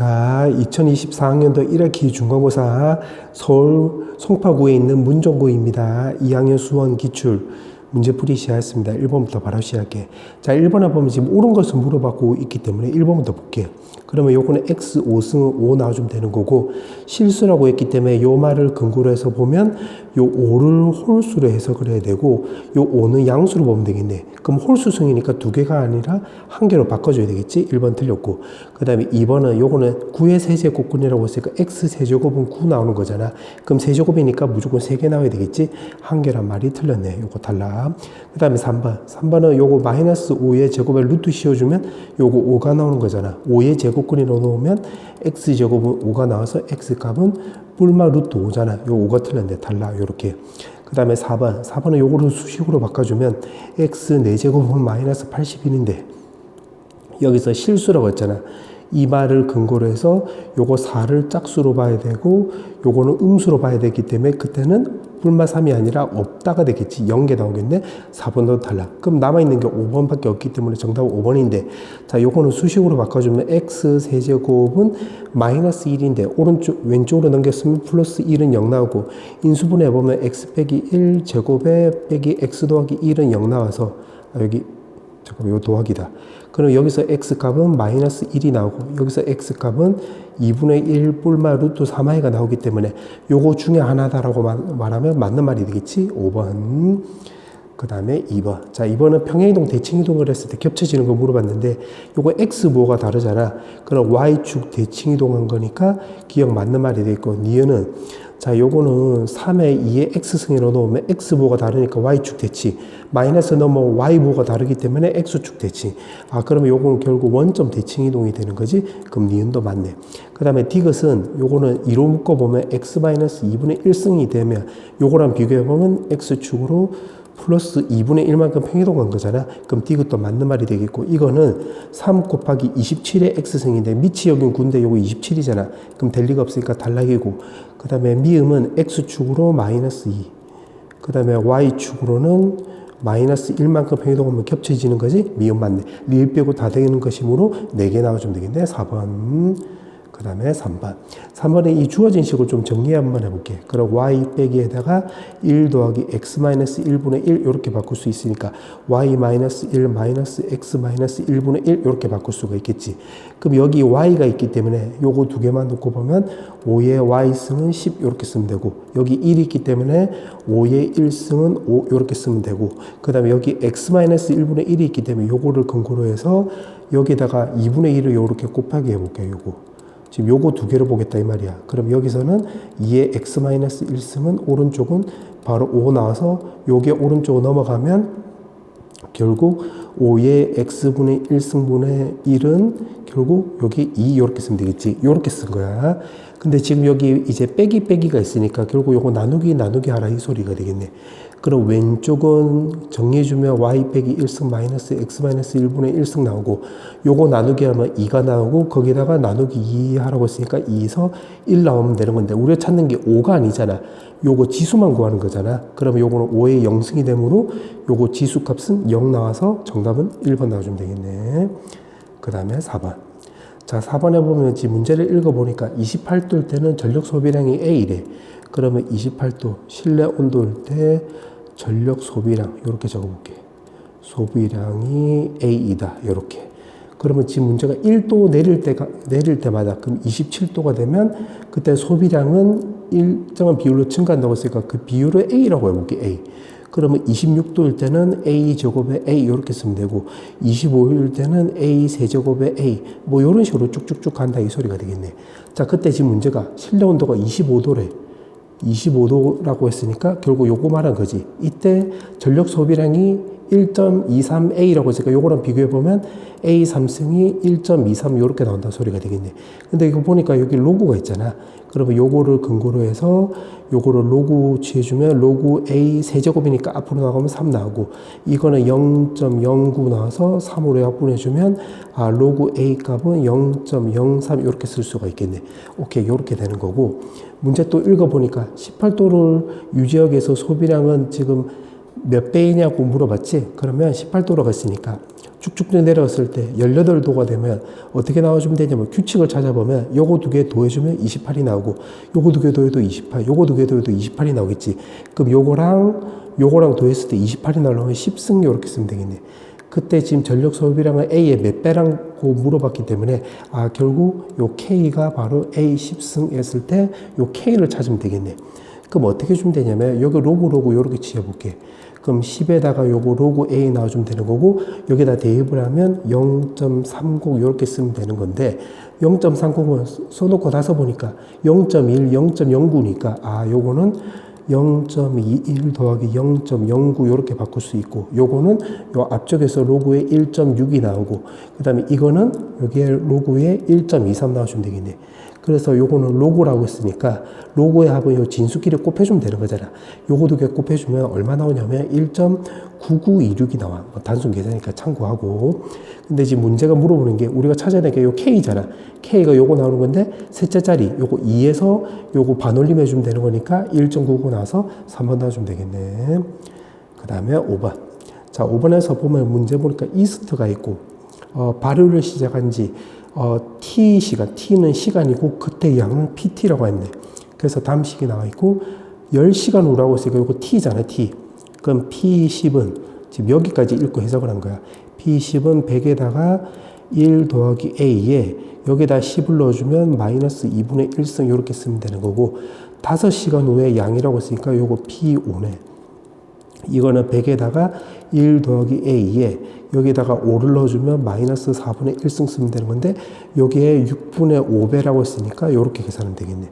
자, 2024학년도 1학기 중간고사 서울 송파구에 있는 문정구입니다. 2학년 수원 기출 문제풀이 시작했습니다. 1번부터 바로 시작해. 자, 1번에 보면 지금 옳은 것을 물어받고 있기 때문에 1번부터 볼게요. 그러면 요거는 x 5승은 5 나와주면 되는 거고, 실수라고 했기 때문에 요 말을 근거로 해서 보면 요 5를 홀수로 해석을 해야 되고, 요 5는 양수로 보면 되겠네. 그럼 홀수승이니까 두 개가 아니라 한 개로 바꿔줘야 되겠지? 1번 틀렸고. 그 다음에 2번은 요거는 9의 세제곱근이라고 했으니까 x 세제곱은 9 나오는 거잖아. 그럼 세제곱이니까 무조건 3개 나와야 되겠지? 한 개란 말이 틀렸네. 요거 탈락. 그 다음에 3번. 3번은 요거 마이너스 5의 제곱에 루트 씌워주면 요거 5가 나오는 거잖아. 5의 제곱근이 넣어놓으면 x제곱은 5가 나와서 x값은 뿔마 루트 5잖아. 요 5가 틀렸네. 탈락. 요렇게. 그 다음에 4번. 4번은 요거를 수식으로 바꿔주면 x 4제곱은 마이너스 81인데 여기서 실수라고 했잖아. 이 말을 근거로 해서 요거 4를 짝수로 봐야 되고 요거는 음수로 봐야 되기 때문에 그때는 뿔마 3이 아니라 없다가 되겠지. 0개 나오겠네. 4번도 탈락. 그럼 남아있는 게 5번밖에 없기 때문에 정답은 5번인데, 자, 요거는 수식으로 바꿔주면 x 세제곱은 마이너스 1인데 왼쪽으로 넘겼으면 플러스 1은 0 나오고, 인수분해 보면 x 빼기 1 제곱에 빼기 x 더하기 1은 0 나와서 여기 잠깐만, 이거 도하기다. 그럼 여기서 x값은 마이너스 1이 나오고 여기서 x값은 2분의 1 뿔마 루트 3i가 나오기 때문에 요거 중에 하나다라고 말하면 맞는 말이 되겠지? 5번. 그 다음에 2번. 자, 2번은 평행이동, 대칭이동을 했을 때 겹쳐지는 거 물어봤는데 요거 x부호가 다르잖아. 그럼 y축 대칭이동한 거니까 기억 맞는 말이 되겠고, 니은은 자, 요거는 3에 2에 x승으로 넣으면 x부호가 다르니까 y축 대칭, 마이너스 넣으면 y부호가 다르기 때문에 x축 대칭. 아, 그러면 요거는 결국 원점 대칭 이동이 되는 거지. 그럼 니은도 맞네. 그 다음에 디귿은 요거는 2로 묶어보면 x-2분의 1승이 되면 요거랑 비교해보면 x축으로 플러스 2분의 1만큼 평이동한 거잖아. 그럼 디귿도 맞는 말이 되겠고, 이거는 3 곱하기 27의 x승인데 밑이 여긴 9인데 요거 27이잖아. 그럼 될 리가 없으니까 탈락이고, 그 다음에 미음은 x축으로 마이너스 2, 그 다음에 y축으로는 마이너스 1만큼 평이동하면 겹쳐지는 거지. 미음 맞네. 리을 빼고 다 되는 것이므로 4개 나와주면 되겠네. 4번. 그 다음에 3번. 3번에 이 주어진 식을 좀 정리 한번 해볼게. 그럼 y 빼기에다가 1 더하기 x-1분의 1 이렇게 바꿀 수 있으니까 y-1 마이너스 x-1분의 1 이렇게 바꿀 수가 있겠지. 그럼 여기 y가 있기 때문에 요거 두 개만 놓고 보면 5의 y승은 10 이렇게 쓰면 되고, 여기 1이 있기 때문에 5의 1승은 5 이렇게 쓰면 되고, 그 다음에 여기 x-1분의 1이 있기 때문에 요거를 근거로 해서 여기다가 2분의 1을 요렇게 곱하기 해볼게요. 요거. 지금 요거 두 개를 보겠다 이 말이야. 그럼 여기서는 2의 x-1승은 오른쪽은 바로 5 나와서 요게 오른쪽으로 넘어가면 결국 5의 x분의 1승분의 1은 결국 여기 2 이렇게 쓰면 되겠지. 이렇게 쓴 거야. 근데 지금 여기 이제 빼기가 있으니까 결국 요거 나누기 하라 이 소리가 되겠네. 그럼 왼쪽은 정리해주면 y 빼기 1승 마이너스 x-1분의 1승 나오고, 요거 나누기 하면 2가 나오고 거기다가 나누기 2 하라고 했으니까 2에서 1 나오면 되는 건데, 우리가 찾는 게 5가 아니잖아. 요거 지수만 구하는 거잖아. 그러면 요거는 5의 0승이 되므로 요거 지수값은 0 나와서 정답은 1번 나와주면 되겠네. 그 다음에 4번. 자, 4번에 보면 지금 문제를 읽어보니까 28도일 때는 전력 소비량이 A래. 그러면 28도 실내 온도일 때 전력 소비량 이렇게 적어볼게. 소비량이 A이다. 이렇게. 그러면 지금 문제가 1도 내릴 때마다 그럼 27도가 되면 그때 소비량은 일정한 비율로 증가한다고 했으니까 그 비율을 A라고 해볼게. A. 그러면 26도일 때는 A 제곱에 A 이렇게 쓰면 되고, 25일 때는 A 세제곱에 A 뭐 이런 식으로 쭉쭉쭉 간다 이 소리가 되겠네. 자, 그때 지금 문제가 실내 온도가 25도래. 25도라고 했으니까 결국 요거 말한 거지. 이때 전력 소비량이 1.23A라고 했으니까 요거랑 비교해보면 A 3승이 1.23 요렇게 나온다 소리가 되겠네. 근데 이거 보니까 여기 로그가 있잖아. 그러면 요거를 근거로 해서 요거를 로그 취해주면 로그 A 세제곱이니까 앞으로 나가면 3 나오고, 이거는 0.09 나와서 3으로 약분해주면 아 로그 A 값은 0.03 이렇게 쓸 수가 있겠네. 오케이, 요렇게 되는 거고, 문제 또 읽어보니까 18도를 유지하기 위해서 소비량은 지금 몇 배이냐고 물어봤지? 그러면 18도로 갔으니까 쭉쭉 내려갔을 때 18도가 되면 어떻게 나와주면 되냐면 규칙을 찾아보면 요거 두 개 더해주면 28이 나오고 요거 두 개 더해도 28, 요거 두 개 더해도 28이 나오겠지. 그럼 요거랑 더했을 때 28이 나오려면 10승 요렇게 쓰면 되겠네. 그때 지금 전력 소비량을 A의 몇 배라고 물어봤기 때문에 결국 요 K가 바로 A 10승 했을 때 요 K를 찾으면 되겠네. 그럼 어떻게 주면 되냐면 여기 로그 요렇게 지어볼게. 그럼 10에다가 요거 로그 A 나와주면 되는 거고 여기다 대입을 하면 0.30 이렇게 쓰면 되는 건데 0.30은 써놓고 나서 보니까 0.1, 0.09니까 요거는 0.21 더하기 0.09 이렇게 바꿀 수 있고 요거는 요 앞쪽에서 로그에 1.6이 나오고 그 다음에 이거는 여기에 로그에 1.23 나와주면 되겠네. 그래서 요거는 로그라고 했으니까 로그의 합은 요 진수끼리 곱해주면 되는 거잖아. 요거 두 개 곱해주면 얼마 나오냐면 1.9926이 나와. 뭐 단순 계산이니까 참고하고. 근데 지금 문제가 물어보는 게 우리가 찾아야 될 게 요 K잖아. K가 요거 나오는 건데 셋째 자리 요거 2에서 요거 반올림 해주면 되는 거니까 1.99 나와서 3번 나와주면 되겠네. 그 다음에 5번. 자, 5번에서 보면 문제 보니까 이스트가 있고 발효를 시작한 지 T 시간, T는 시간이고 그때 양은 PT라고 했네. 그래서 다음 식이 나와 있고 10시간 후라고 했으니까 이거 T잖아, T. 그럼 P10은 지금 여기까지 읽고 해석을 한 거야. P10은 100에다가 1 더하기 A에 여기다 10을 넣어주면 마이너스 2분의 1승 이렇게 쓰면 되는 거고 5시간 후에 양이라고 했으니까 요거 P5네. 이거는 100에다가 1 더하기 A에 여기다가 5를 넣어주면 마이너스 4분의 1승 쓰면 되는 건데 여기에 6분의 5배라고 했으니까 이렇게 계산하면 되겠네.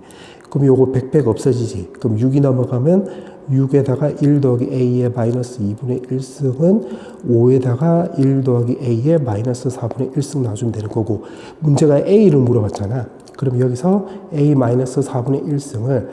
그럼 요거 100배가 없어지지. 그럼 6이 넘어가면 6에다가 1 더하기 A에 마이너스 2분의 1승은 5에다가 1 더하기 A에 마이너스 4분의 1승 놔주면 되는 거고 문제가 A를 물어봤잖아. 그럼 여기서 A 마이너스 4분의 1승을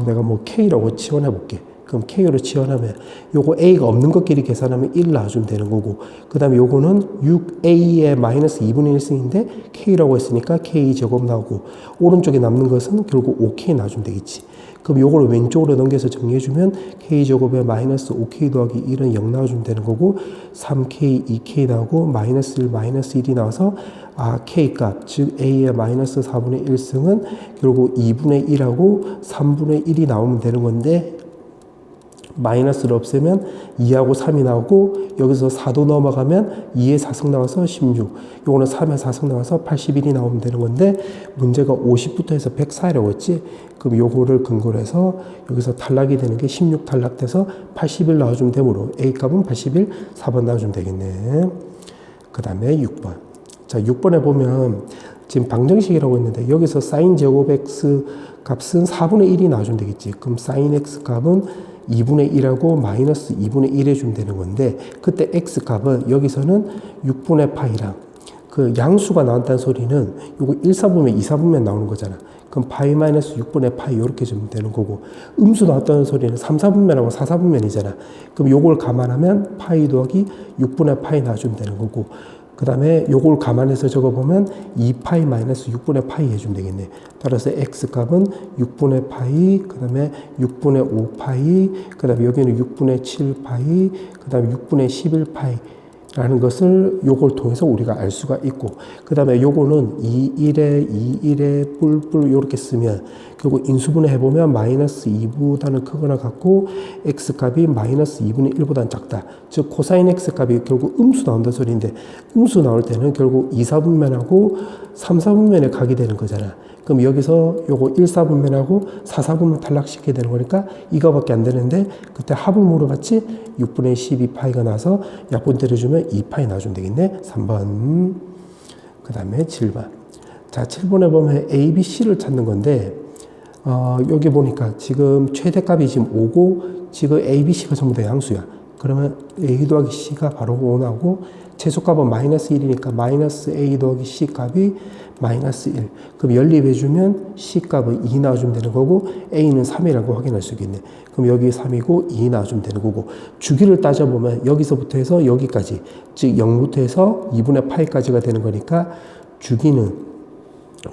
내가 뭐 K라고 지원해 볼게. 그럼 K로 지원하면 요거 A가 없는 것끼리 계산하면 1 나와주면 되는 거고 그 다음에 요거는 6A의 마이너스 2분의 1승인데 K라고 했으니까 K제곱 나오고 오른쪽에 남는 것은 결국 5K 나와주면 되겠지. 그럼 요거를 왼쪽으로 넘겨서 정리해주면 K제곱에 마이너스 5K 더하기 1은 0 나와주면 되는 거고 3K, 2K 나오고 마이너스 1, 마이너스 1이 나와서 K값, 즉 A의 마이너스 4분의 1승은 결국 2분의 1하고 3분의 1이 나오면 되는 건데 마이너스를 없애면 2하고 3이 나오고 여기서 4도 넘어가면 2의 4승 나와서 16 요거는 3의 4승 나와서 81이 나오면 되는 건데 문제가 50부터 해서 104라고 했지. 그럼 요거를 근거로 해서 여기서 탈락이 되는 게 16 탈락돼서 81 나와주면 되므로 A값은 81, 4번 나와주면 되겠네. 그 다음에 6번. 자, 6번에 보면 지금 방정식이라고 했는데 여기서 sin 제곱 x 값은 4분의 1이 나와주면 되겠지. 그럼 sin x 값은 2분의 1하고 마이너스 2분의 1 해주면 되는 건데 그때 x값은 여기서는 6분의 파이랑 그 양수가 나왔다는 소리는 요거 1사분면 2사분면 나오는 거잖아. 그럼 파이 마이너스 6분의 파이 이렇게 주면 되는 거고 음수 나왔다는 소리는 3사분면하고 4사분면이잖아. 그럼 요걸 감안하면 파이 더하기 6분의 파이 나와주면 되는 거고 그 다음에 요걸 감안해서 적어보면 2파이 마이너스 6분의 파이 해주면 되겠네. 따라서 x값은 6분의 파이, 그 다음에 6분의 5파이, 그 다음에 여기는 6분의 7파이, 그 다음에 6분의 11파이 라는 것을 요걸 통해서 우리가 알 수가 있고 그 다음에 요거는 2, 1에 뿔뿔 요렇게 쓰면 결국 인수분해 해보면 마이너스 2보다는 크거나 같고 x값이 마이너스 2분의 1보다는 작다. 즉 코사인 x값이 결국 음수 나온다는 소리인데 음수 나올 때는 결국 2사분면하고 3사분면에 가게 되는 거잖아. 그럼 여기서 요거 1사분면하고 4사분면 탈락시키게 되는 거니까 이거밖에 안 되는데 그때 합을 물어봤지 6분의 12파이가 나서 약분 때려주면 2파이 나와주면 되겠네. 3번. 그 다음에 7번. 자, 7번에 보면 A, B, C를 찾는 건데 여기 보니까 지금 최대값이 지금 5고 지금 A, B, C가 전부 다 양수야. 그러면 A 더하기 C가 바로 5 나오고 최소값은 마이너스 1이니까 마이너스 A 더하기 C 값이 마이너스 1. 그럼 연립해주면 C 값은 2 나와주면 되는 거고 A는 3이라고 확인할 수 있겠네. 그럼 여기 3이고 2 나와주면 되는 거고 주기를 따져보면 여기서부터 해서 여기까지 즉 0부터 해서 2분의 파이까지가 되는 거니까 주기는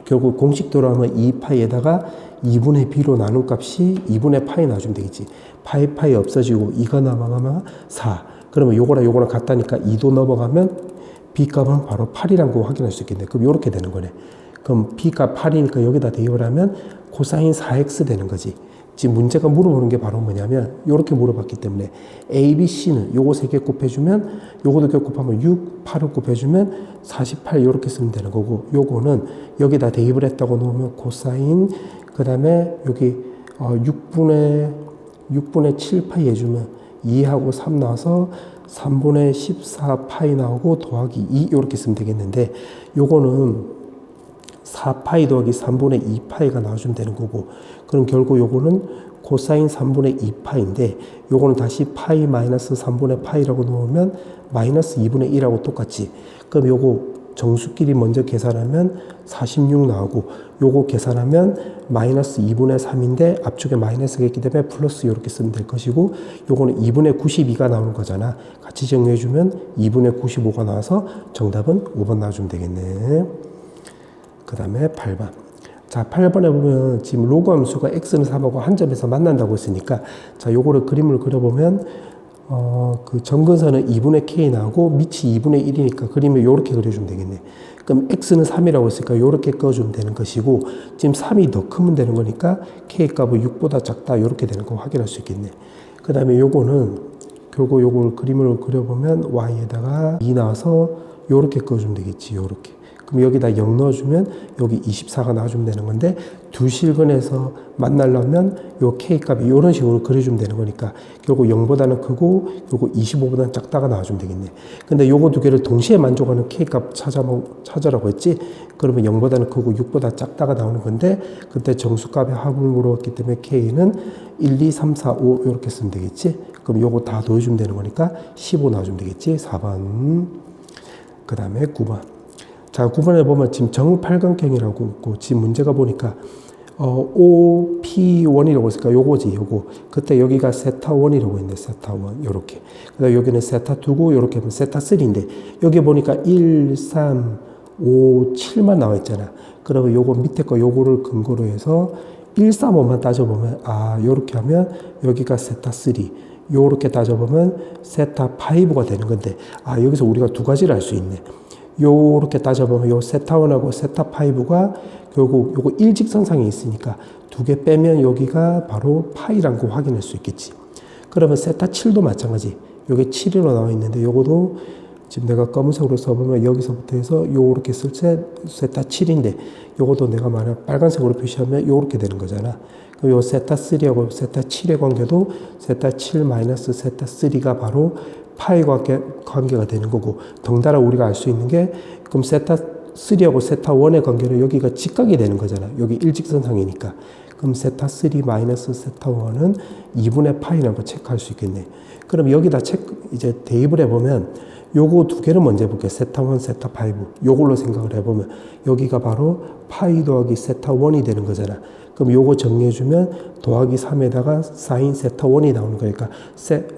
결국 공식대로 하면 2파이에다가 2분의 b로 나눈 값이 2분의 파이 나와주면 되겠지. 파이 없어지고 2가 넘어가면 4. 그러면 요거랑 같다니까 2도 넘어가면 B값은 바로 8이라는 거 확인할 수 있겠네. 그럼 이렇게 되는 거네. 그럼 B값 8이니까 여기다 대입을 하면 코사인 4x 되는 거지. 지금 문제가 물어보는 게 바로 뭐냐면 이렇게 물어봤기 때문에 A, B, C는 요거 3개 곱해주면 요것도 곱하면 6, 8을 곱해주면 48 이렇게 쓰면 되는 거고 요거는 여기다 대입을 했다고 놓으면 코사인 그 다음에 여기 6분의 7파이 해주면 2하고 3 나와서 3분의 14파이 나오고 더하기 2 이렇게 쓰면 되겠는데 요거는 4파이 더하기 3분의 2파이가 나와주면 되는 거고 그럼 결국 요거는 코사인 3분의 2파인데 요거는 다시 파이 마이너스 3분의 파이라고 놓으면 마이너스 2분의 1하고 똑같지. 그럼 요거 정수끼리 먼저 계산하면 46 나오고 요거 계산하면 마이너스 2분의 3인데 앞쪽에 마이너스가 있기 때문에 플러스 이렇게 쓰면 될 것이고 요거는 2분의 92가 나오는 거잖아. 같이 정리해주면 2분의 95가 나와서 정답은 5번 나와주면 되겠네. 그 다음에 8번. 자, 8번에 보면 지금 로그 함수가 x는 3하고 한 점에서 만난다고 했으니까 자, 요거를 그림을 그려보면 그 점근선은 2분의 k 나오고 밑이 2분의 1이니까 그림을 요렇게 그려주면 되겠네. 그럼 x는 3이라고 했으니까 요렇게 그어주면 되는 것이고 지금 3이 더 크면 되는 거니까 k 값은 6보다 작다 요렇게 되는 거 확인할 수 있겠네. 그 다음에 요거는 결국 요걸 그림을 그려보면 y에다가 2 나와서 요렇게 그어주면 되겠지. 요렇게. 그럼 여기다 0 넣어주면 여기 24가 나와주면 되는 건데 두 실근에서 만나려면 요 K값이 이런 식으로 그려주면 되는 거니까 결국 0보다는 크고 요거 25보다는 작다가 나와주면 되겠네. 근데 요거 두 개를 동시에 만족하는 K값 찾으라고 했지? 그러면 0보다는 크고 6보다 작다가 나오는 건데 그때 정수값의 합을 물어봤기 때문에 K는 1, 2, 3, 4, 5 이렇게 쓰면 되겠지? 그럼 요거 다 더해주면 되는 거니까 15 나와주면 되겠지? 4번. 그 다음에 9번. 자, 9번에 보면 지금 정팔각형이라고 있고 지금 문제가 보니까 OP1이라고 했으니까 요거지, 요거. 그때 여기가 세타1이라고 했는데 세타1 요렇게. 그다음에 여기는 세타2고 요렇게 하면 세타3인데 여기 보니까 1, 3, 5, 7만 나와 있잖아. 그러면 요거 밑에 거 요거를 근거로 해서 1, 3, 5만 따져보면 요렇게 하면 여기가 세타3 요렇게 따져보면 세타5가 되는 건데 여기서 우리가 두 가지를 알 수 있네. 요렇게 따져보면 요 세타1하고 세타5가 결국 요거 일직선상에 있으니까 두 개 빼면 여기가 바로 파이란 거 확인할 수 있겠지. 그러면 세타7도 마찬가지. 요게 7이로 나와 있는데 요거도 지금 내가 검은색으로 써보면 여기서부터 해서 요렇게 쓸 때 세타7인데 요것도 내가 만약 빨간색으로 표시하면 요렇게 되는 거잖아. 그럼 요 세타3하고 세타7의 관계도 세타7 마이너스 세타3가 바로 파이 관계가 되는 거고 덩달아 우리가 알 수 있는 게 그럼 세타3하고 세타1의 관계는 여기가 직각이 되는 거잖아. 여기 일직선상이니까. 그럼 세타3 마이너스 세타1은 2분의 파이라는 거 체크할 수 있겠네. 그럼 여기다 이제 대입을 해보면 요거 두 개를 먼저 해볼게. 세타1, 세타5. 요걸로 생각을 해보면 여기가 바로 파이 더하기 세타1이 되는 거잖아. 그럼 요거 정리해주면 더하기 3에다가 사인 세타1이 나오는 거니까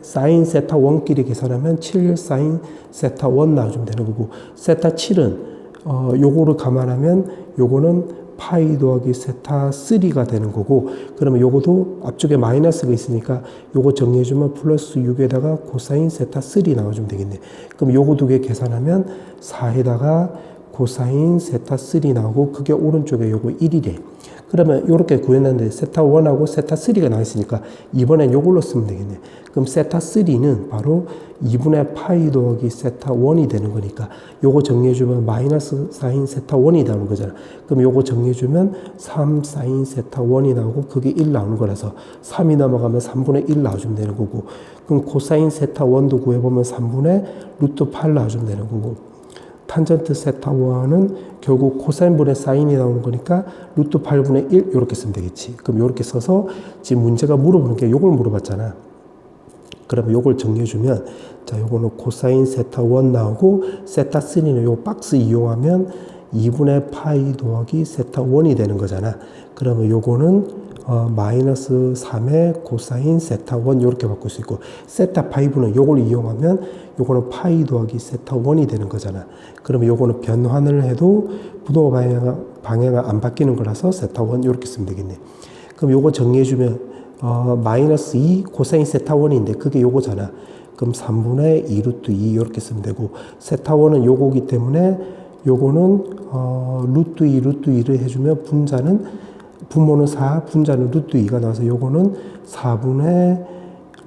사인 세타1끼리 계산하면 7 사인 세타1 나와주면 되는 거고 세타7은 요거를 감안하면 요거는 파이 더하기 세타3가 되는 거고 그러면 요거도 앞쪽에 마이너스가 있으니까 요거 정리해주면 플러스 6에다가 코사인 세타3 나와주면 되겠네. 그럼 요거 두 개 계산하면 4에다가 코사인 세타3 나오고 그게 오른쪽에 요거 1이래. 그러면 요렇게 구해놨는데 세타1하고 세타3가 나와있으니까 이번엔 요걸로 쓰면 되겠네. 그럼 세타3는 바로 2분의 파이 더하기 세타1이 되는 거니까 요거 정리해주면 마이너스 사인 세타1이 나오는 거잖아. 그럼 요거 정리해주면 3 사인 세타1이 나오고 그게 1 나오는 거라서 3이 넘어가면 3분의 1 나와주면 되는 거고 그럼 코사인 세타1도 구해보면 3분의 루트 8 나와주면 되는 거고 탄젠트 세타1은 결국 코사인분의 사인이 나오는 거니까 루트 8분의 1 이렇게 쓰면 되겠지. 그럼 이렇게 써서 지금 문제가 물어보는 게 요걸 물어봤잖아. 그러면 요걸 정리해주면 자 요거는 코사인 세타1 나오고 세타3는 요 박스 이용하면 2분의 파이 더하기 세타1이 되는 거잖아. 그러면 요거는 마이너스 3의 코사인 세타1 이렇게 바꿀 수 있고 세타5는 요걸 이용하면 요거는 파이 더하기 세타1이 되는 거잖아. 그러면 요거는 변환을 해도 부도 방향은 안 바뀌는 거라서 세타1 이렇게 쓰면 되겠네. 그럼 요거 정리해주면 마이너스 2 코사인 세타1인데 그게 요거잖아. 그럼 3분의 2 루트 2 이렇게 쓰면 되고, 세타1은 요거기 때문에 요거는 루트 2 루트 2를 해주면 분모는 4, 분자는 루트 2가 나와서 요거는 4분의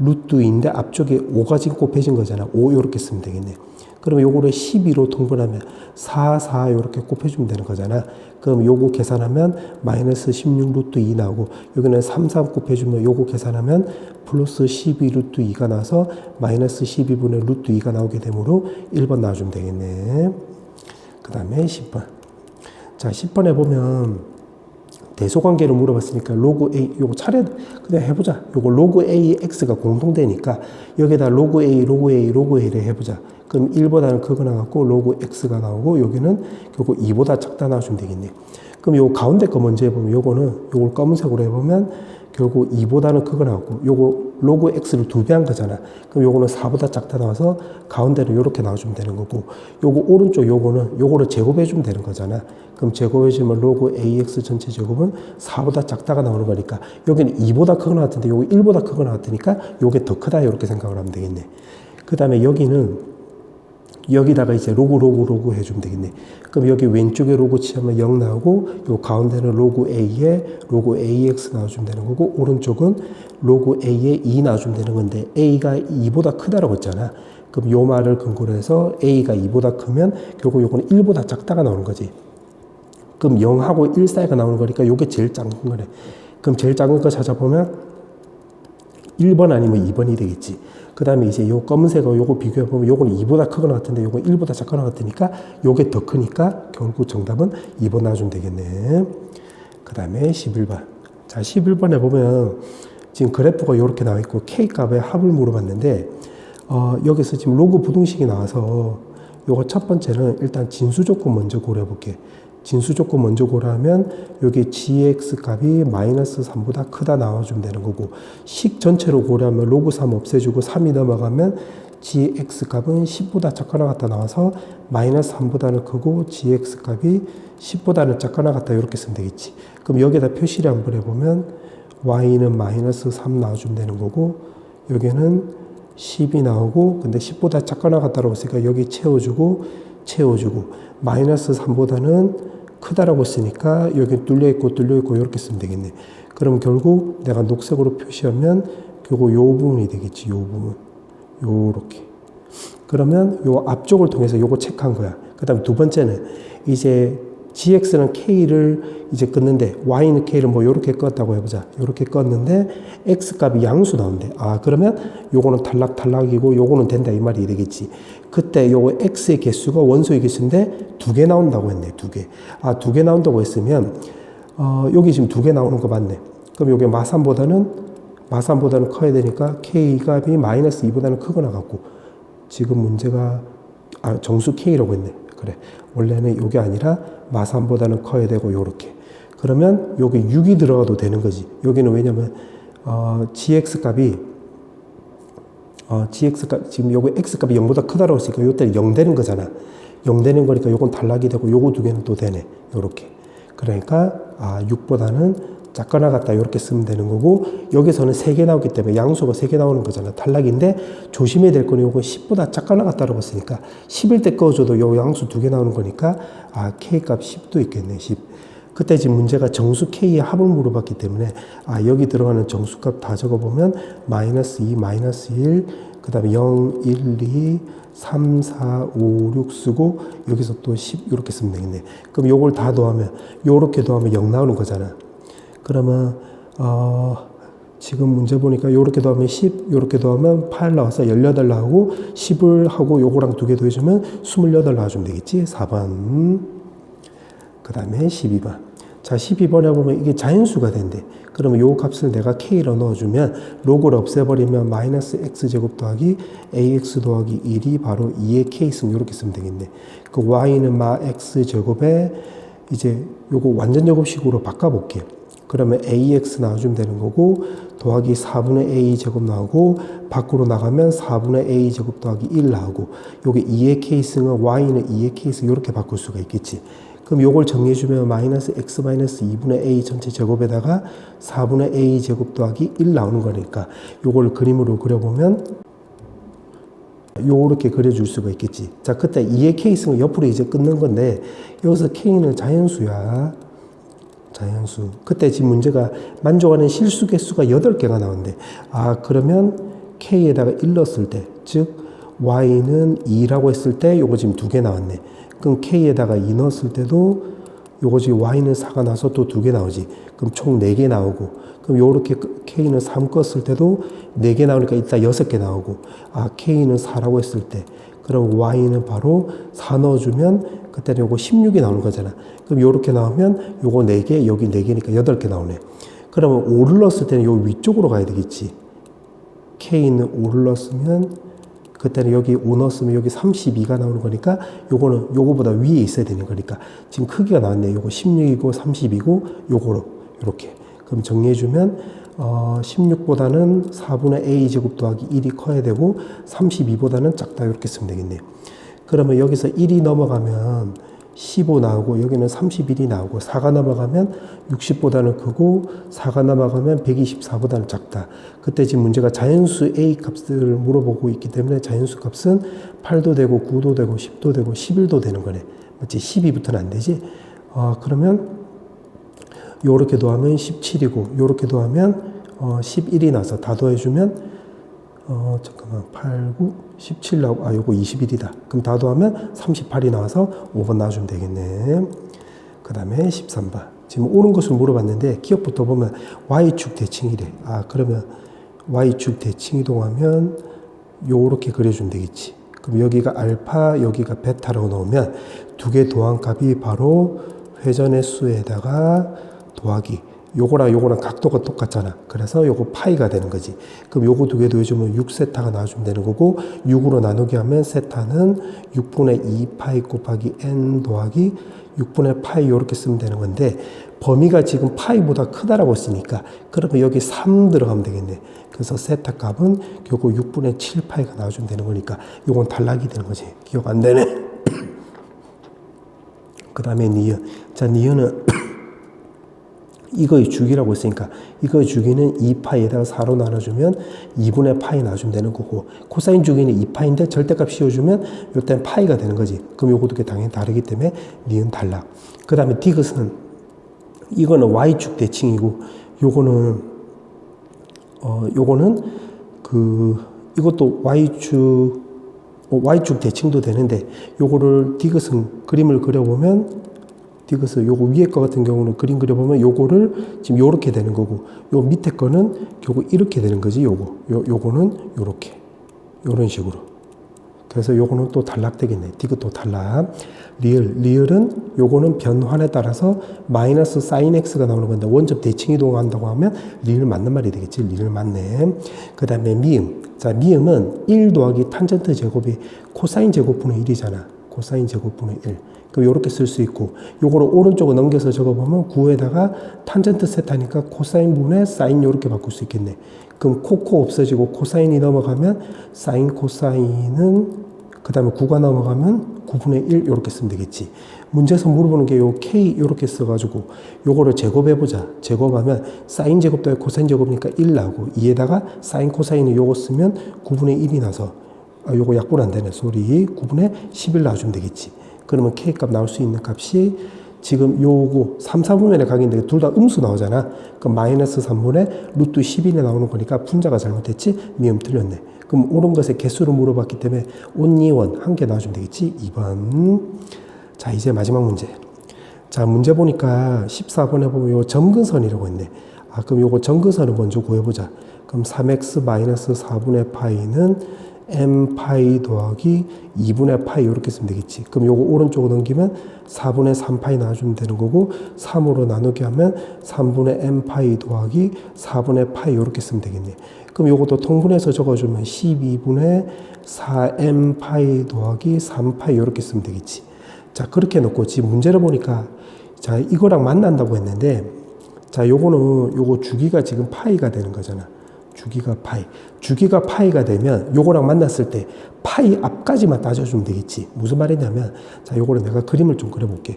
루트 2인데 앞쪽에 5가 지금 곱해진 거잖아. 5 이렇게 쓰면 되겠네. 그러면 요거를 12로 통분하면 4, 4 이렇게 곱해주면 되는 거잖아. 그럼 요거 계산하면 마이너스 16 루트 2 나오고, 여기는 3, 3 곱해주면 요거 계산하면 플러스 12 루트 2가 나와서 마이너스 12분의 루트 2가 나오게 되므로 1번 나와주면 되겠네. 그 다음에 10번. 자, 10번에 보면 대소관계를 물어봤으니까 로그 A, 요거 차례 그냥 해보자. 요거 로그 A, X가 공통되니까 여기다 로그 A, 로그 A, 로그 A를 해보자. 그럼 1보다는 크거 나왔고 로그 X가 나오고 여기는 결국 2보다 작다 나와주면 되겠네. 그럼 요 가운데 거 먼저 해보면 요걸 검은색으로 해보면 결국 2보다는 크거 나왔고 요거 로그 X를 2배 한 거잖아. 그럼 요거는 4보다 작다 나와서 가운데로 요렇게 나와주면 되는 거고, 요거 오른쪽 요거를 제곱해주면 되는 거잖아. 그럼 제곱해주면 로그 AX 전체 제곱은 4보다 작다가 나오는 거니까 여기는 2보다 크거 나왔던데 요거 1보다 크거 나왔으니까 요게 더 크다 이렇게 생각을 하면 되겠네. 그 다음에 여기다가 이제 로그 해주면 되겠네. 그럼 여기 왼쪽에 로그 치면 0 나오고, 요 가운데는 로그 A에 로그 AX 나와주면 되는 거고, 오른쪽은 로그 A에 2 나와주면 되는 건데, A가 2보다 크다라고 했잖아. 그럼 요 말을 근거로 해서 A가 2보다 크면 결국 요거는 1보다 작다가 나오는 거지. 그럼 0하고 1 사이가 나오는 거니까 요게 제일 작은 거네. 그럼 제일 작은 거 찾아보면 1번 아니면 2번이 되겠지. 그 다음에 이제 요 검은색하고 요거 비교해보면 요거는 2보다 크거나 같은데 요거 1보다 작거나 같으니까 요게 더 크니까 결국 정답은 2번 나와주면 되겠네. 그 다음에 11번. 자, 11번에 보면 지금 그래프가 이렇게 나와 있고 K값의 합을 물어봤는데, 여기서 지금 로그 부등식이 나와서 요거 첫 번째는 일단 진수 조건 먼저 고려해 볼게. 진수 조건 먼저 고려하면 여기 gx 값이 마이너스 3보다 크다 나와주면 되는 거고, 식 전체로 고려하면 로그 3 없애주고 3이 넘어가면 gx 값은 10보다 작거나 같다 나와서 마이너스 3보다는 크고 gx 값이 10보다는 작거나 같다 이렇게 쓰면 되겠지. 그럼 여기에다 표시를 한번 해보면 y는 마이너스 3 나와주면 되는 거고, 여기는 10이 나오고, 근데 10보다 작거나 같다라고 했으니까 여기 채워주고 마이너스 3보다는 크다라고 했으니까 여기 뚫려있고 이렇게 쓰면 되겠네. 그럼 결국 내가 녹색으로 표시하면 결국 요 부분이 되겠지. 요 부분 요렇게. 그러면 요 앞쪽을 통해서 요거 체크한 거야. 그 다음에 두 번째는 이제 gx는 k를 이제 껐는데 y는 k를 뭐 요렇게 껐다고 해보자. 요렇게 껐는데 x 값이 양수 나온대. 그러면 요거는 탈락이고 요거는 된다 이 말이 되겠지. 그때 요거 x의 개수가 원소의 개수인데 2개 나온다고 했네. 2개. 2개 나온다고 했으면 여기 지금 2개 나오는 거 맞네. 그럼 요게 마산보다는 커야 되니까 k 값이 마이너스 2보다는 크거나 같고, 지금 문제가 정수 k라고 했네. 그래. 원래는 요게 아니라 마산보다는 커야 되고 요렇게. 그러면 여기 6이 들어가도 되는 거지. 여기는 왜냐면 gx 값이 지금 요거 x 값이 0보다 크다라고 했으니까 요때는 0 되는 거잖아. 0 되는 거니까 요건 탈락이 되고 요거 두 개는 또 되네. 요렇게. 그러니까 6보다는 작거나 같다 이렇게 쓰면 되는 거고, 여기서는 3개 나오기 때문에 양수가 3개 나오는 거잖아. 탈락인데 조심해야 될 거는 요거 10보다 작거나 같다라고 했으니까 10일 때 꺼줘도 요 양수 2개 나오는 거니까 K값 10도 있겠네. 10. 그때 지금 문제가 정수 K의 합을 물어봤기 때문에 여기 들어가는 정수값 다 적어보면 마이너스 2, 마이너스 1, 그 다음에 0, 1, 2, 3, 4, 5, 6 쓰고 여기서 또 10 이렇게 쓰면 되겠네. 그럼 요걸 다 더하면 요렇게 더하면 0 나오는 거잖아. 그러면 지금 문제 보니까 요렇게 더하면 10, 요렇게 더하면 8 나와서 18 나오고, 10을 하고 요거랑 2개 더해주면 28 나와주면 되겠지. 4번. 그 다음에 12번. 자, 12번에 보면 이게 자연수가 된대. 그러면 요 값을 내가 k로 넣어주면 로그를 없애버리면 마이너스 x제곱 더하기 ax 더하기 1이 바로 2의 k승 이렇게 쓰면 되겠네. 그 y는 마 x제곱에 이제 요거 완전 제곱식으로 바꿔볼게요. 그러면 ax 나와주면 되는 거고, 더하기 4분의 a 제곱 나오고, 밖으로 나가면 4분의 a 제곱 더하기 1 나오고, 요게 2의 k승은 y는 2의 k승 이렇게 바꿀 수가 있겠지. 그럼 요걸 정리해주면 마이너스 x 마이너스 2분의 a 전체 제곱에다가 4분의 a 제곱 더하기 1 나오는 거니까 요걸 그림으로 그려보면 요렇게 그려줄 수가 있겠지. 자, 그때 2의 k 있으면 옆으로 이제 끊는 건데, 여기서 k는 자연수야. 자연수. 그때 지금 문제가 만족하는 실수 개수가 8개가 나오는데, 그러면 k에다가 1 넣었을 때, 즉 y는 2라고 했을 때 요거 지금 2개 나왔네. 그럼 k에다가 2 넣었을 때도 요거 지금 y는 4가 나와서 또 2개 나오지. 그럼 총 4개 나오고, 그럼 요렇게 k는 3 껐을 때도 4개 나오니까 이따 6개 나오고, k는 4라고 했을 때, 그럼 y는 바로 4 넣어주면 그때는 요거 16이 나오는 거잖아. 그럼 요렇게 나오면 요거 4개, 여기 4개니까 8개 나오네. 그러면 5를 넣었을 때는 요 위쪽으로 가야 되겠지. k는 5를 넣었으면 그때는 여기 5 넣었으면 여기 32가 나오는 거니까 요거는 요거보다 위에 있어야 되는 거니까 지금 크기가 나왔네. 요거 16이고 30이고 요거로 요렇게. 그럼 정리해주면 16보다는 4분의 a제곱 더하기 1이 커야 되고 32보다는 작다 이렇게 쓰면 되겠네요. 그러면 여기서 1이 넘어가면 15 나오고 여기는 31이 나오고 4가 넘어가면 60보다는 크고 4가 넘어가면 124보다는 작다. 그때 지금 문제가 자연수 a 값을 물어보고 있기 때문에 자연수 값은 8도 되고 9도 되고 10도 되고 11도 되는 거네. 맞지? 12부터는 안 되지? 그러면 요렇게 더하면 17이고 요렇게 더하면 11이 나서 다 더해주면 잠깐만 8, 9, 17 나오고 요거 21이다. 그럼 다 더하면 38이 나와서 5번 나와주면 되겠네. 그 다음에 13번. 지금 옳은 것을 물어봤는데 기억부터 보면 y축 대칭이래. 그러면 y축 대칭 이동하면 요렇게 그려주면 되겠지. 그럼 여기가 알파 여기가 베타라고 넣으면 두 개 도항값이 바로 회전의 수에다가 더하기 요거랑 요거랑 각도가 똑같잖아. 그래서 요거 파이가 되는 거지. 그럼 요거 두 개 더해주면 6세타가 나와주면 되는 거고 6으로 나누기 하면 세타는 6분의 2 파이 곱하기 n 더하기 6분의 파이 요렇게 쓰면 되는 건데 범위가 지금 파이보다 크다라고 했으니까 그러면 여기 3 들어가면 되겠네. 그래서 세타 값은 요거 6분의 7 파이가 나와주면 되는 거니까 요건 단락이 되는 거지. 기억 안 되네. 그 다음에 니은. 자, 니은은 이거의 주기라고 했으니까 이거의 주기는 2파이에다가 4로 나눠주면 2분의 파이 나눠주면 되는 거고 코사인 주기는 2파인데 절대값 씌워주면 요때는 파이가 되는 거지. 그럼 요것도 당연히 다르기 때문에 니은 단락. 그 다음에 디귿은 이거는 y축 대칭이고 요거는 이것도 y축 대칭도 되는데 요거를 디귿은 그림을 그려보면 디귿은 요거 위에 거 같은 경우는 그림 그려보면 요거를 지금 요렇게 되는 거고 요 밑에 거는 요거 이렇게 되는 거지. 요거는 요렇게 요런 식으로. 그래서 요거는 또 단락되겠네. 디귿도 단락. 리을은 요거는 변환에 따라서 마이너스 사인 x가 나오는 건데 원점 대칭 이동한다고 하면 리을 맞는 말이 되겠지. 리을 맞네. 그 다음에 미음. 자, 미음은 1 더하기 탄젠트 제곱이 코사인 제곱분의 1이잖아. 코사인 제곱분의 1. 그럼 요렇게 쓸 수 있고 요거를 오른쪽으로 넘겨서 적어보면 9에다가 탄젠트 세타니까 코사인 분의 사인 요렇게 바꿀 수 있겠네. 그럼 코코 없어지고 코사인이 넘어가면 사인 코사인은 그 다음에 9가 넘어가면 9분의 1 요렇게 쓰면 되겠지. 문제에서 물어보는 게 요 k 요렇게 써가지고 요거를 제곱해보자. 제곱하면 사인 제곱 더하기 코사인 제곱이니까 1 나오고 2에다가 사인 코사인을 요거 쓰면 9분의 1이 나서 요거 약분 안 되네. 소리 9분의 11 나와주면 되겠지. 그러면 k값 나올 수 있는 값이 지금 요거 3, 4분면의 각인데 둘 다 음수 나오잖아. 그럼 마이너스 3분의 루트 11이 나오는 거니까 분자가 잘못됐지? 미음 틀렸네. 그럼 옳은 것의 개수를 물어봤기 때문에 온리원 한 개 나와주면 되겠지? 2번. 자, 이제 마지막 문제. 자, 문제 보니까 14번에 보면 요 점근선이라고 했네. 그럼 요거 점근선을 먼저 구해보자. 그럼 3x 마이너스 4분의 파이는 m 파이 더하기 2분의 파이 이렇게 쓰면 되겠지. 그럼 요거 오른쪽으로 넘기면 4분의 3 파이 나와주면 되는 거고 3으로 나누게 하면 3분의 m 파이 더하기 4분의 파이 이렇게 쓰면 되겠네. 그럼 요것도 통분해서 적어주면 12분의 4m 파이 더하기 3 파이 이렇게 쓰면 되겠지. 자, 그렇게 놓고 지금 문제를 보니까 자, 이거랑 만난다고 했는데 자, 요거 주기가 지금 파이가 되는 거잖아. 주기가 파이. 주기가 파이가 되면 요거랑 만났을 때 파이 앞까지만 따져주면 되겠지. 무슨 말이냐면 자, 요거를 내가 그림을 좀 그려볼게.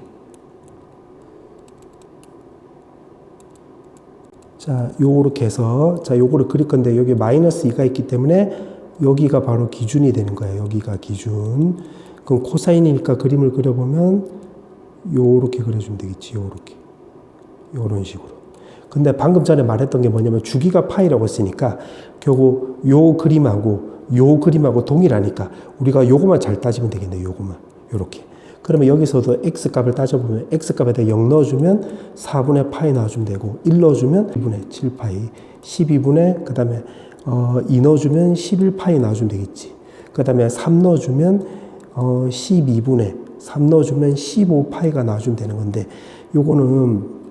자, 요렇게 해서 자, 요거를 그릴 건데 여기 마이너스 2가 있기 때문에 여기가 바로 기준이 되는 거예요. 여기가 기준. 그럼 코사인이니까 그림을 그려보면 요렇게 그려주면 되겠지. 요렇게. 요런 식으로. 근데 방금 전에 말했던 게 뭐냐면 주기가 파이라고 했으니까 결국 요 그림하고 동일하니까 우리가 요거만 잘 따지면 되겠네. 요거만. 요렇게. 그러면 여기서도 x값을 따져보면 x값에다 0 넣어주면 4분의 파이 나와주면 되고 1 넣어주면 2분의 7파이 12분의 그 다음에 2 넣어주면 11파이 나와주면 되겠지. 그 다음에 3 넣어주면 12분의 3 넣어주면 15파이가 나와주면 되는 건데 요거는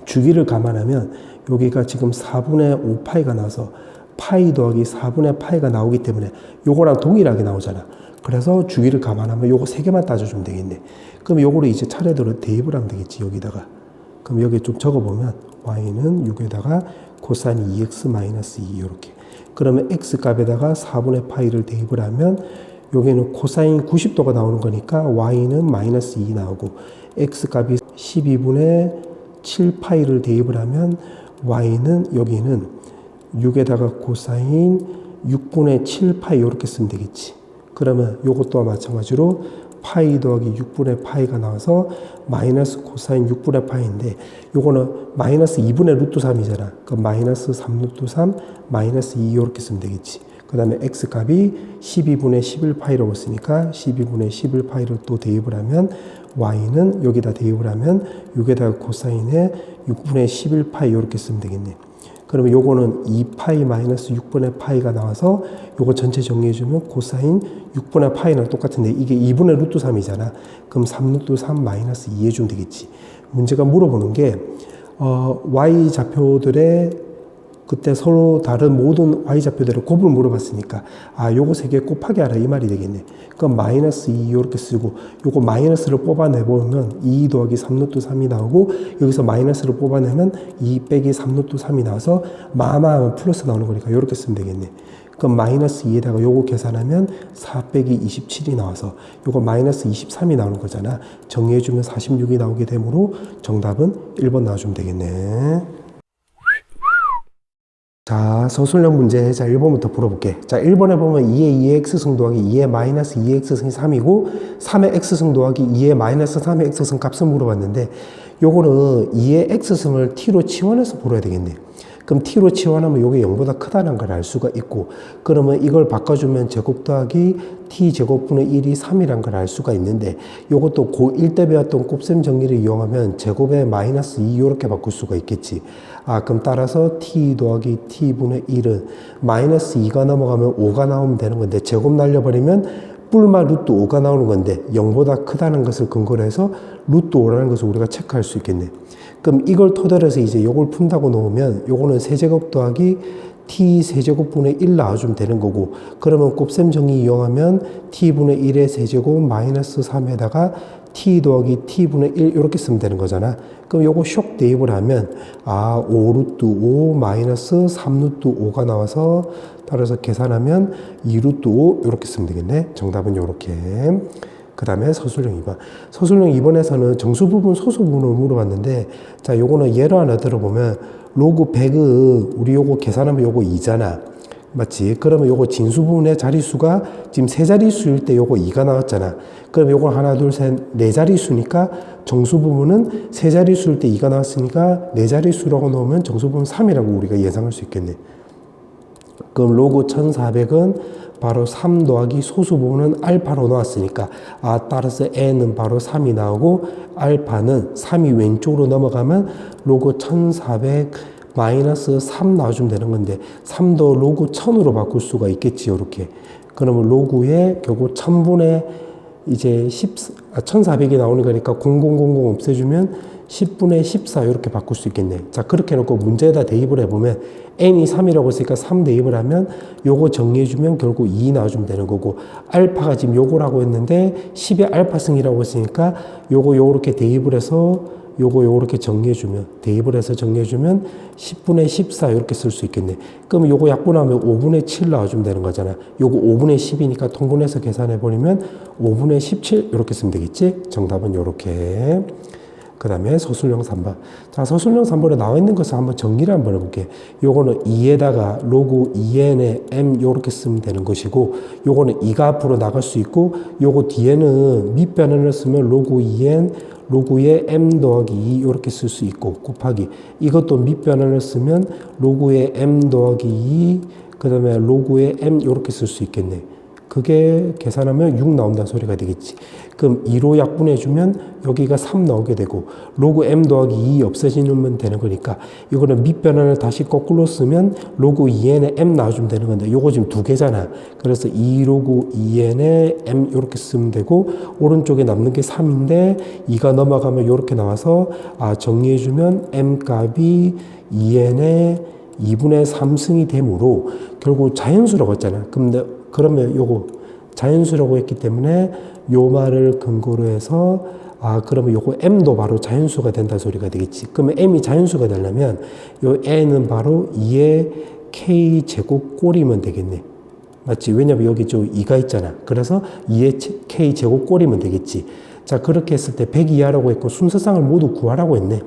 주기를 감안하면 여기가 지금 4분의 5파이가 나와서 파이 더하기 4분의 파이가 나오기 때문에 요거랑 동일하게 나오잖아. 그래서 주기를 감안하면 요거 3개만 따져주면 되겠네. 그럼 요거를 이제 차례대로 대입을 하면 되겠지. 여기다가. 그럼 여기 좀 적어보면 y는 6에다가 코사인 2x-2 이렇게. 그러면 x값에다가 4분의 파이를 대입을 하면 여기는 코사인 90도가 나오는 거니까 y는 마이너스 2 나오고 x값이 12분의 7파이를 대입을 하면 y는 여기는 6에다가 코사인 6분의 7파이 이렇게 쓰면 되겠지. 그러면 요것도와 마찬가지로 파이 더하기 6분의 파이가 나와서 마이너스 코사인 6분의 파이인데 요거는 마이너스 2분의 루트 3이잖아. 그럼 마이너스 3 루트 3 마이너스 2 이렇게 쓰면 되겠지. 그 다음에 x값이 12분의 11파이라고 했으니까 12분의 11파이를 또 대입을 하면 y는 여기다 대입을 하면 6에다가 코사인에 6분의 11파이 이렇게 쓰면 되겠네. 그러면 요거는 2파이 마이너스 6분의 파이가 나와서 요거 전체 정리해주면 코사인 6분의 파이랑 똑같은데 이게 2분의 루트 3이잖아. 그럼 3 루트 3 마이너스 2 해주면 되겠지. 문제가 물어보는 게 y 좌표들의 그때 서로 다른 모든 y좌표들의 곱을 물어봤으니까 요거 3개 곱하기 하라 이 말이 되겠네. 그럼 마이너스 2 이렇게 쓰고 요거 마이너스를 뽑아내보면 2 더하기 3 루트 3이 나오고 여기서 마이너스를 뽑아내면 2 빼기 3 루트 3이 나와서 마마하면 플러스 나오는 거니까 이렇게 쓰면 되겠네. 그럼 마이너스 2에다가 요거 계산하면 4 빼기 27이 나와서 요거 마이너스 23이 나오는 거잖아. 정리해주면 46이 나오게 되므로 정답은 1번 나와주면 되겠네. 자, 서술형 문제. 자, 1번부터 풀어볼게. 자, 1번에 보면 2의 2의 x승 더하기 2의 마이너스 2의 x승이 3이고 3의 x승 더하기 2의 마이너스 3의 x승 값을 물어봤는데 요거는 2의 x승을 t로 치환해서 풀어야 되겠네. 그럼 t로 치환하면 요게 0보다 크다는 걸 알 수가 있고 그러면 이걸 바꿔주면 제곱 더하기 t제곱분의 1이 3이란 걸 알 수가 있는데 요것도 고1 때 배웠던 곱셈 정리를 이용하면 제곱에 마이너스 2 이렇게 바꿀 수가 있겠지. 그럼 따라서 t 더하기 t분의 1은 마이너스 2가 넘어가면 5가 나오면 되는 건데 제곱 날려버리면 뿔마 루트 5가 나오는 건데 0보다 크다는 것을 근거로 해서 루트 5라는 것을 우리가 체크할 수 있겠네. 그럼 이걸 토대로 해서 이제 요걸 푼다고 놓으면 요거는 세제곱 더하기 t 세제곱분의 1 나와주면 되는 거고 그러면 곱셈 정리 이용하면 t분의 1의 세제곱 마이너스 3에다가 t 더하기 t분의 1 이렇게 쓰면 되는 거잖아. 그럼 요거 쇽 대입을 하면 5 루트 5 마이너스 3 루트 5가 나와서 따라서 계산하면 2 루트 5 이렇게 쓰면 되겠네. 정답은 요렇게. 그 다음에 서술형 2번. 서술형 2번에서는 정수 부분, 소수 부분을 물어봤는데, 자, 요거는 예로 하나 들어보면, 로그 100은 우리 요거 계산하면 요거 2잖아. 맞지? 그러면 요거 진수 부분의 자릿수가 지금 3자릿수일 때 요거 2가 나왔잖아. 그럼 요거 하나, 둘, 셋, 4자릿수니까 정수 부분은 3자릿수일 때 2가 나왔으니까 4자릿수라고 넣으면 정수 부분 3이라고 우리가 예상할 수 있겠네. 그럼 로그 1400은 바로 3 더하기 소수 부분은 알파로 나왔으니까 따라서 n은 바로 3이 나오고 알파는 3이 왼쪽으로 넘어가면 로그 1400 마이너스 3 나와주면 되는 건데 3도 로그 1000으로 바꿀 수가 있겠지. 이렇게. 그러면 로그에 결국 1000분의 이제 1400이 나오는 거니까 0000 없애주면 10분의 14 이렇게 바꿀 수 있겠네. 자, 그렇게 해놓고 문제에다 대입을 해보면 n이 3이라고 했으니까 3 대입을 하면 요거 정리해주면 결국 2 나와주면 되는 거고 알파가 지금 요거라고 했는데 10의 알파승이라고 했으니까 요거 요렇게 대입을 해서 요거 요렇게 정리해주면 대입을 해서 정리해주면 10분의 14 이렇게 쓸 수 있겠네. 그럼 요거 약분하면 5분의 7 나와주면 되는 거잖아. 요거 5분의 10이니까 통분해서 계산해버리면 5분의 17 이렇게 쓰면 되겠지. 정답은 요렇게. 그 다음에 서술형 3번. 자, 서술형 3번에 나와 있는 것을 한번 정리를 한번 해볼게. 요거는 2에다가 로그 2n에 m 요렇게 쓰면 되는 것이고, 요거는 2가 앞으로 나갈 수 있고, 요거 뒤에는 밑변환을 쓰면 로그 2n 로그에 m 더하기 2 이렇게 쓸 수 있고, 곱하기 이것도 밑변환을 쓰면 로그에 m 더하기 2, 그 다음에 로그에 m 이렇게 쓸 수 있겠네. 그게 계산하면 6 나온다는 소리가 되겠지. 그럼 2로 약분해주면 여기가 3 나오게 되고, 로그 m 더하기 2 없어지면 되는 거니까 이거는 밑변환을 다시 거꾸로 쓰면 로그 2n에 m 나와주면 되는 건데, 요거 지금 두 개잖아. 그래서 2 로그 2n에 m 이렇게 쓰면 되고, 오른쪽에 남는 게 3인데 2가 넘어가면 이렇게 나와서, 정리해주면 m 값이 2n에 2분의 3승이 되므로 결국 자연수라고 했잖아. 그러면 요거 자연수라고 했기 때문에 요 말을 근거로 해서 그러면 요거 m도 바로 자연수가 된다 소리가 되겠지. 그러면 m이 자연수가 되려면 요 n은 바로 2의 k 제곱 꼴이면 되겠네. 맞지? 왜냐면 여기 저 2가 있잖아. 그래서 2의 k 제곱 꼴이면 되겠지. 자, 그렇게 했을 때 100 이하라고 했고 순서상을 모두 구하라고 했네.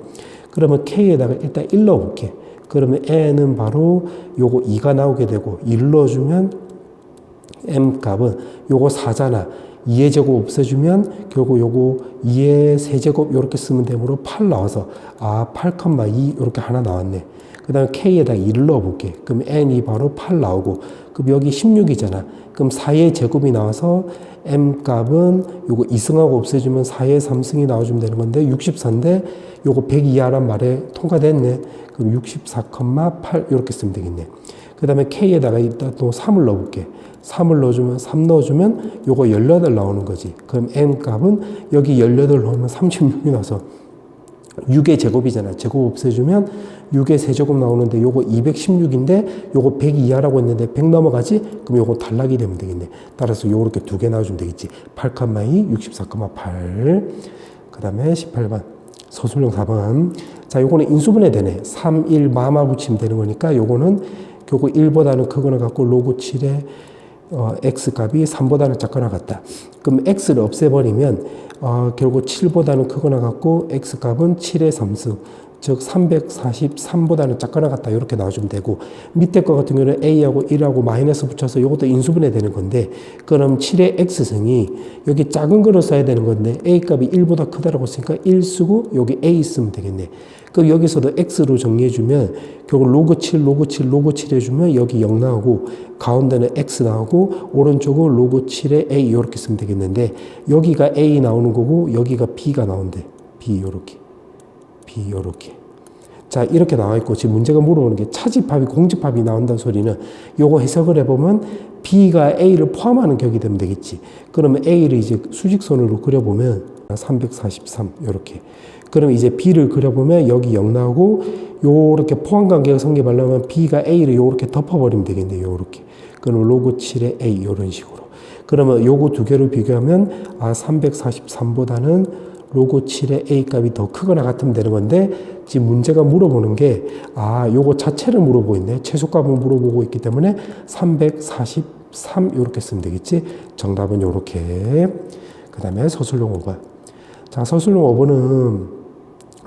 그러면 k에다가 일단 1 넣어볼게. 그러면 n은 바로 요거 2가 나오게 되고, 1 넣어주면 m 값은 요거 4잖아. 2의 제곱 없애주면 결국 요거 2의 세제곱 요렇게 쓰면 되므로 8 나와서 8,2 요렇게 하나 나왔네. 그 다음에 k에다 2를 넣어볼게. 그럼 n이 바로 8 나오고, 그럼 여기 16이잖아. 그럼 4의 제곱이 나와서 m 값은 요거 2승하고 없애주면 4의 3승이 나와주면 되는 건데 64인데 요거 100 이하란 말에 통과됐네. 그럼 64,8 이렇게 쓰면 되겠네. 그 다음에 k에다가 일단 또 3을 넣어볼게. 3을 넣어주면 3 넣어주면 요거 18 나오는 거지. 그럼 m 값은 여기 18 넣으면 36이 나서 6의 제곱이잖아. 제곱 없애주면 6의 세제곱 나오는데 요거 216인데 요거 100 이하라고 했는데 100 넘어가지? 그럼 요거 단락이 되면 되겠네. 따라서 요렇게 두 개 나와주면 되겠지. 8,2, 64,8. 그 다음에 18번. 서술형 4번. 자, 요거는 인수분해 되네. 3, 1 마마 붙이면 되는 거니까 요거는 결국 1보다는 크거나 같고 로그 7에 x 값이 3보다는 작거나 같다. 그럼 x를 없애버리면 결국 7보다는 크거나 같고 x 값은 7의 3승, 즉 343보다는 작거나 같다 이렇게 나와주면 되고, 밑에 거 같은 경우는 a하고 1하고 마이너스 붙여서 이것도 인수분해 되는 건데, 그럼 7의 x승이 여기 작은 거로 써야 되는 건데 a 값이 1보다 크다라고 했으니까 1 쓰고 여기 a 쓰면 되겠네. 그럼 여기서도 x로 정리해주면 결국 로그 7, 로그 7, 로그 7 해주면 여기 0 나오고, 가운데는 x 나오고, 오른쪽은 로그 7에 a 이렇게 쓰면 되겠는데, 여기가 a 나오는 거고 여기가 b가 나온대. b 요렇게, b 요렇게. 자, 이렇게 나와 있고, 지금 문제가 물어보는 게 차집합이 공집합이 나온다는 소리는 요거 해석을 해보면 b가 a를 포함하는 격이 되면 되겠지. 그러면 a를 이제 수직선으로 그려보면 343 요렇게. 그럼 이제 b를 그려보면 여기 0 나오고, 요렇게 포함관계가 성립하려면 b가 a를 요렇게 덮어버리면 되겠네. 요렇게. 그럼 로그 7의 a 요런 식으로. 그러면 요거 두 개를 비교하면 343보다는 로그 7의 a 값이 더 크거나 같으면 되는 건데, 지금 문제가 물어보는 게 요거 자체를 물어보고 있네. 최소값을 물어보고 있기 때문에 343 요렇게 쓰면 되겠지. 정답은 요렇게. 그 다음에 서술형 5번. 자, 서술형 5번은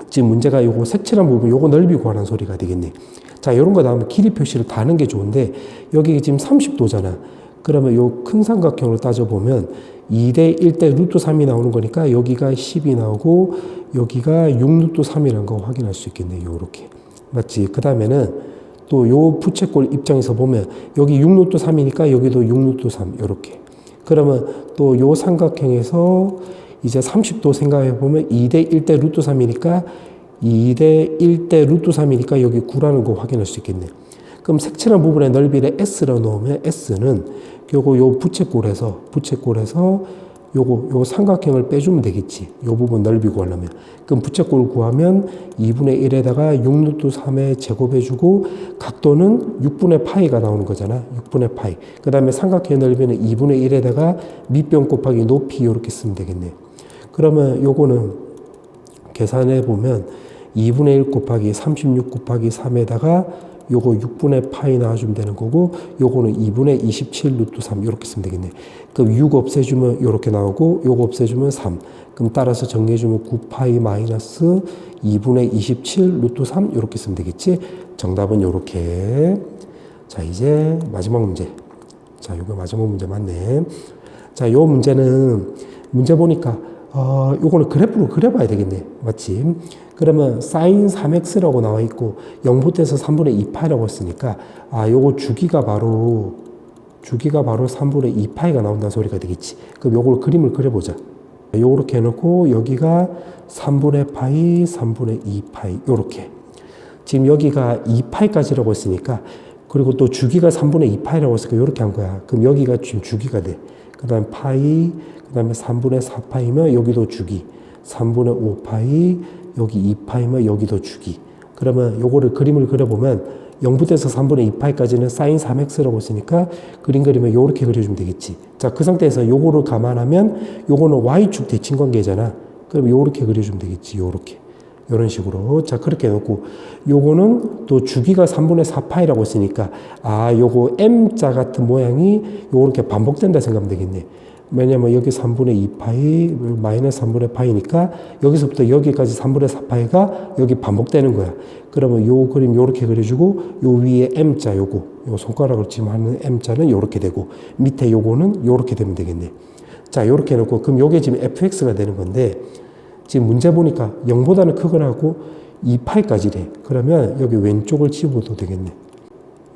지금 문제가 요거 색칠한 부분, 요거 넓이 구하라는 소리가 되겠네. 자, 요런 거 나오면 길이 표시를 다 하는 게 좋은데, 여기 지금 30도잖아. 그러면 요 큰 삼각형으로 따져보면 2대 1대 루트 3이 나오는 거니까 여기가 10이 나오고 여기가 6 루트 3이라는 거 확인할 수 있겠네. 요렇게. 맞지? 그 다음에는 또 요 부채꼴 입장에서 보면 여기 6 루트 3이니까 여기도 6 루트 3 요렇게. 그러면 또 요 삼각형에서 이제 30도 생각해 보면 2대 1대 루트 3이니까 2대 1대 루트 3이니까 여기 9라는 거 확인할 수 있겠네. 그럼 색칠한 부분의 넓이를 S로 놓으면 S는 결국 요 부채꼴에서 요 삼각형을 빼주면 되겠지. 요 부분 넓이 구하려면. 그럼 부채꼴 구하면 2분의 1에다가 6루트 3에 제곱해주고, 각도는 6분의 파이가 나오는 거잖아. 6분의 파이. 그 다음에 삼각형의 넓이는 2분의 1에다가 밑변 곱하기 높이 이렇게 쓰면 되겠네. 그러면 요거는 계산해 보면 2분의 1 곱하기 36 곱하기 3에다가 요거 6분의 파이 나와주면 되는 거고, 요거는 2분의 27 루트 3 이렇게 쓰면 되겠네. 그럼 6 없애주면 요렇게 나오고, 요거 없애주면 3. 그럼 따라서 정리해주면 9파이 마이너스 2분의 27 루트 3 이렇게 쓰면 되겠지. 정답은 요렇게. 자, 이제 마지막 문제. 자, 요거 마지막 문제 맞네. 자, 요 문제는 문제 보니까 요거는 그래프로 그려봐야 되겠네. 맞지? 그러면 sin 3x라고 나와 있고 0부터해서 3분의 2파이라고 했으니까 요거 주기가 바로 3분의 2파이가 나온다는 소리가 되겠지. 그럼 요걸 그림을 그려보자. 요렇게 해놓고 여기가 3분의 파이, 3분의 2파이 요렇게. 지금 여기가 2파이까지라고 했으니까, 그리고 또 주기가 3분의 2파이라고 했으니까 요렇게 한 거야. 그럼 여기가 지금 주기가 돼. 그 다음에 파이, 그 다음에 3분의 4파이면 여기도 주기, 3분의 5파이, 여기 2파이면 여기도 주기. 그러면 요거를 그림을 그려보면 0부터해서 3분의 2파이까지는 sin 3x라고 했으니까 그림 그리면 요렇게 그려주면 되겠지. 자, 그 상태에서 요거를 감안하면 요거는 y축 대칭 관계잖아. 그럼 요렇게 그려주면 되겠지. 요렇게. 요런 식으로. 자, 그렇게 해놓고 요거는 또 주기가 3분의 4파이라고 했으니까 요거 m자 같은 모양이 요렇게 반복된다 생각하면 되겠네. 왜냐면 여기 3분의 2파이 마이너스 3분의 파이니까 여기서부터 여기까지 3분의 4파이가 여기 반복되는 거야. 그러면 요 그림 요렇게 그려주고 요 위에 m자 요거 요 손가락을 지금 하는 m자는 요렇게 되고 밑에 요거는 요렇게 되면 되겠네. 자, 요렇게 해놓고 그럼 요게 지금 fx가 되는 건데, 지금 문제 보니까 0보다는 크거나고 2파이까지래. 그러면 여기 왼쪽을 집어도 되겠네.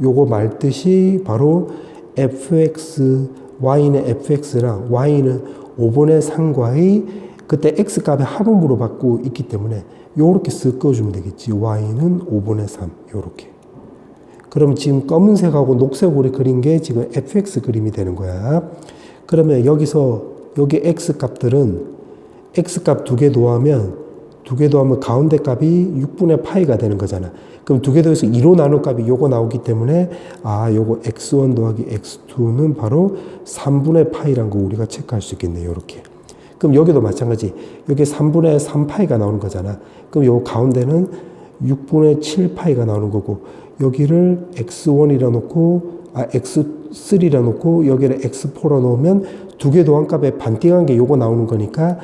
요거 말듯이 바로 fx, y는 fx랑 y는 5분의 3과의 그때 x 값의 합음으로 받고 있기 때문에 요렇게 쓱 그어주면 되겠지. y는 5분의 3 요렇게. 그러면 지금 검은색하고 녹색으로 그린 게 지금 fx 그림이 되는 거야. 그러면 여기서 여기 x 값들은 x값 두 개 더하면 가운데 값이 6분의 파이가 되는 거잖아. 그럼 두 개 더해서 2로 나눈 값이 요거 나오기 때문에 요거 x1 더하기 x2는 바로 3분의 파이란 거 우리가 체크할 수 있겠네요. 요렇게. 그럼 여기도 마찬가지. 여기 3분의 3파이가 나오는 거잖아. 그럼 요 가운데는 6분의 7파이가 나오는 거고, 여기를 x1이라 놓고 x3라 놓고 여기를 x4라 놓으면 두 개 더한 값에 반띵한 게 요거 나오는 거니까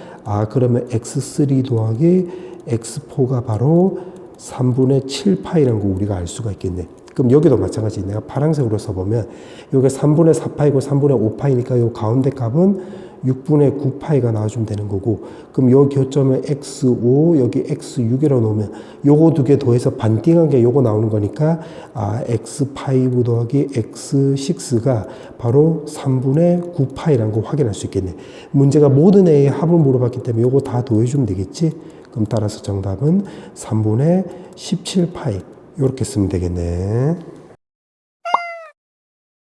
그러면 x3 더하기 x4가 바로 3분의 7파이라는 거 우리가 알 수가 있겠네. 그럼 여기도 마찬가지. 내가 파란색으로 써보면 여기 3분의 4파이고 3분의 5파이니까 요 가운데 값은 6분의 9파이가 나와주면 되는 거고, 그럼 요 교점에 x5 여기 x6이라고 놓으면 요거 두 개 더해서 반띵한 게 요거 나오는 거니까 x5 더하기 x6가 바로 3분의 9파이라는 거 확인할 수 있겠네. 문제가 모든 A의 합을 물어봤기 때문에 요거 다 더해주면 되겠지. 그럼 따라서 정답은 3분의 17파이 이렇게 쓰면 되겠네.